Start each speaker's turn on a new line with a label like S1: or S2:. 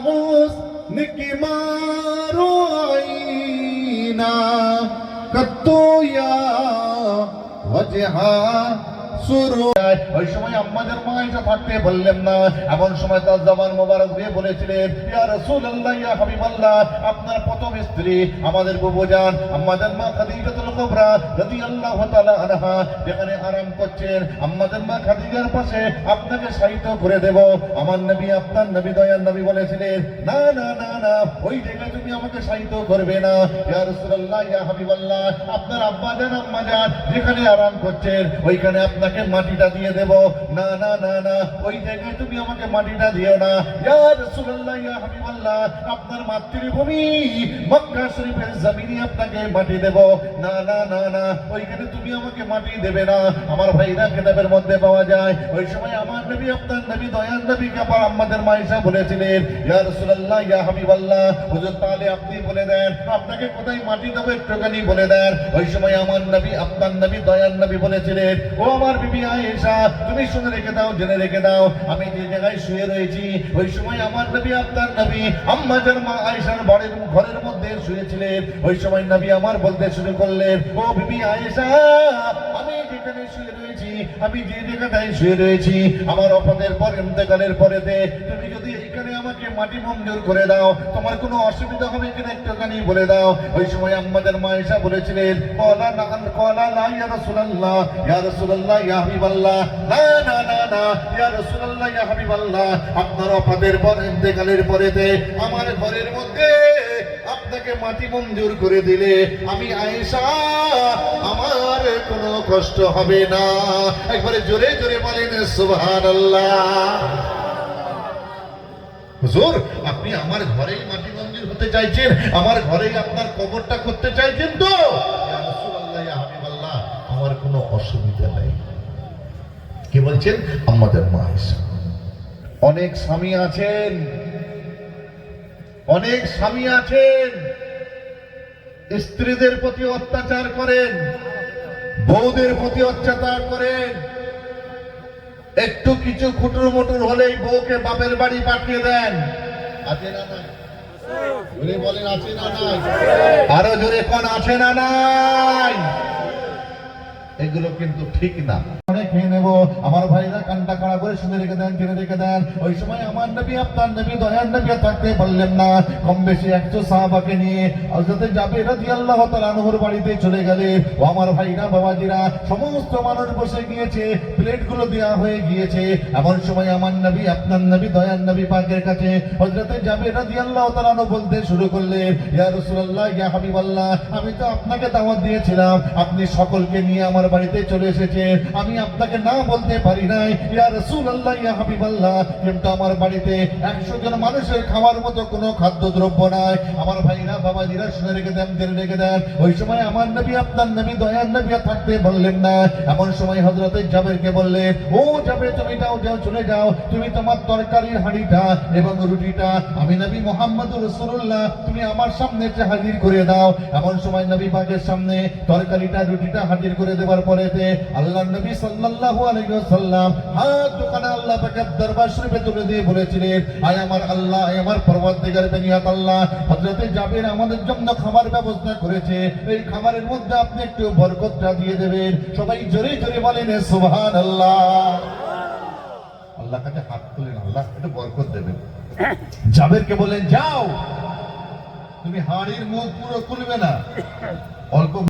S1: हुस्न की मारो आईना कत्तो या वजहा শুরু। ওই সময় আমাদের মা আয়েশা থাকতে বললেন না, এমন সময় তার জবান মোবারক দিয়ে বলেছিলেন, ইয়া রাসূলুল্লাহ ইয়া হাবিবাল্লাহ, আপনার প্রথম স্ত্রী আমাদের বুবুজান আমাদের মা খাদিজাতুল কুবরা রাদিয়াল্লাহু তাআলা আনহা যেখানে আরাম করছেন, আমাদের মা খাদিজার পাশে আপনাকে শায়িত করে দেব। আমার নবী আপনার নবী দয়ার নবী বলেছিলেন, না না না না, ওই জায়গায় তুমি আমাকে শায়িত করবে না। ইয়া রাসূলুল্লাহ ইয়া হাবিবাল্লাহ, আপনার আব্বাজান আম্মাজান যেখানে আরাম করছেন ওইখানে আপনাকে মাটিটা দিয়ে দেব। না না না না, ওই জায়গায় তুমি আমাকে মাটিটা দিও না। ইয়া রাসূলুল্লাহ ইয়া হাবিবাল্লাহ, আপনার মাতৃভূমি মক্কা শরীফের জমিনে আপনাকে মাটি দেব। না না না না, ওইখানে তুমি আমাকে মাটি দেবে না। আমার ভাইরা কিতাবের মধ্যে পাওয়া যায়, ওই সময় আমার নবী আপনার নবী দয়ার নবীকে আবার আমাদের মা আয়েশা বলেছিলেন, ইয়া রাসূলুল্লাহ ইয়া হাবিবাল্লাহ, হুজুর তাহলে আপনি বলে দেন আপনাকে কোথায় মাটি দেব একটুখানি বলে দেন। ওই সময় আমার নবী আপনার নবী দয়ার নবী বলেছিলেন, ও আমার বিবি আয়েশা, তুমি শুনে রেখে দাও, জেনে রেখে দাও, আমি যে জায়গায় শুয়ে রয়েছি ওই সময় আমার নবী আপনার নবী আম্মাজান মা আয়েশার বাড়ির ঘরের মধ্যে শুয়েছিলেন। ওই সময় নবী আমার বলতে শুরু করলেন, ও বিবি আয়েশা, আমি যেখানে শুয়ে রয়েছি, আমি যে জায়গাটায় শুয়ে রয়েছি, আমার অপদের পর ইন্তেকালের পরেতে তুমি যদি এখানে আমাকে মাটি মঞ্জুর করে দাও, তোমার কোনো অসুবিধা হবে কিনা একটুখানি বলে দাও। ওই সময় আম্মাজান মা আয়েশা বলেছিলেন, ক্বালা না ক্বালা লা ইয়া রাসূলুল্লাহ ইয়া রাসূলুল্লাহ ইয়া হাবিবাল্লাহ, না না না না, ইয়া রাসূলুল্লাহ ইয়া হাবিবাল্লাহ, আপনার অপদের পর ইন্তেকালের পরেতে আমার ঘরের মধ্যে আপনাকে মাটি মঞ্জুর করে দিলে আমি আয়েশা আমার কোনো কষ্ট হবে না। একবারে জোরে জোরে বলেন সুবহানাল্লাহ। হুজুর, আপনি আমার ঘরেই মাটি মঞ্জুর হতে চাইছেন, আমার ঘরেই আপনার কবরটা করতে চাইছেন তো? ইয়া রাসূলুল্লাহ ইয়া হাবিবাল্লাহ, আমার কোনো অসুবিধা নেই। কি বলছেন? আমাদের মা আয়েশা। অনেক স্বামী আছেন, অনেক স্বামী আছেন স্ত্রীদের প্রতি অত্যাচার করেন, বউদের প্রতি অত্যাচার করেন, একটু কিছু খুটুর মুটুর হলেই বউকে বাপের বাড়ি পাঠিয়ে দেন। আছে না নাই? জোরে বলেন, আছে না নাই? আরো জোরে কোন আছে না নাই? এগুলো কিন্তু ঠিক না। খেয়ে নেব। আমার ভাইরা কান্না করা করে শুনে রেখে দেন, জেনে রেখে দেন। ওই সময় আমার নবী আপনার নবী দয়ার নবী থাকতে বললেন না, কম বেশি 100 সাহাবাকে নিয়ে হযরত জাবের রাদিয়াল্লাহু তাআলা আনহুর বাড়িতে চলে গেলেন। ও আমার ভাইরা বাবাজিরা, সমস্ত মানুষ বসে গিয়েছে, প্লেটগুলো দেওয়া হয়ে গিয়েছে। এমন সময় আমার নবী আপনার নবী দয়ার নবী পাকের কাছে হযরত জাবের রাদিয়াল্লাহু তাআলা আনহু বলতে শুরু করলেন, ইয়া রাসূলুল্লাহ ইয়া হাবিবাল্লাহ, আমি তো আপনাকে দাওয়াত দিয়েছিলাম, আপনি সকলকে নিয়ে আমার বাড়িতে চলে এসেছেন, আমি আপনাকে না বলতে পারি নাই ইয়া রাসূলুল্লাহ ইয়া হাবিবাল্লাহ, কিন্তু আমার বাড়িতে 100 জন মানুষের খাওয়ার মতো কোনো খাদ্যদ্রব্য নাই। আমার ভাইরা বাবাজিরা শুনে রেখে দেন, জেনে রেখে দেন। ওই সময় আমার নবী আপনার নবী দয়ার নবী থাকতে বললেন না। এমন সময় হযরত জাবেরকে বললেন, ও জাবের, তুমি যাও, চলে যাও, তুমি তোমার তরকারির হাঁড়িটা এবং রুটিটা আমি নবী মুহাম্মদুর রাসূলুল্লাহ তুমি আমার সামনে হাজির করে দাও। এমন সময় নবী পাকের সামনে তরকারিটা রুটিটা হাজির করে দেওয়ার পরেতে আল্লাহর নবী সাল্লাল্লাহু আলাইহি ওয়াসাল্লাম হাত দুখানা আল্লাহ পাকের দরবার শরীফে তুলে দিয়ে বলেছিলেন, আয় আমার আল্লাহ, আয় আমার পরওয়ারদিগার বেনিয়াত আল্লাহ, হযরত জাবের আমাদের জন্য খাবার ব্যবস্থা করেছে, এই খাবারের মধ্যে আপনি একটু বরকতটা দিয়ে দেবেন। সবাই জোরে জোরে বলেন সুবহানাল্লাহ। আল্লাহ কাছে হাত তুলেন, আল্লাহ একটু বরকত দেবেন। জাবেরকে বলেন, যাও, তুমি হাড়ির মুখ পুরো খুলবে না, অল্প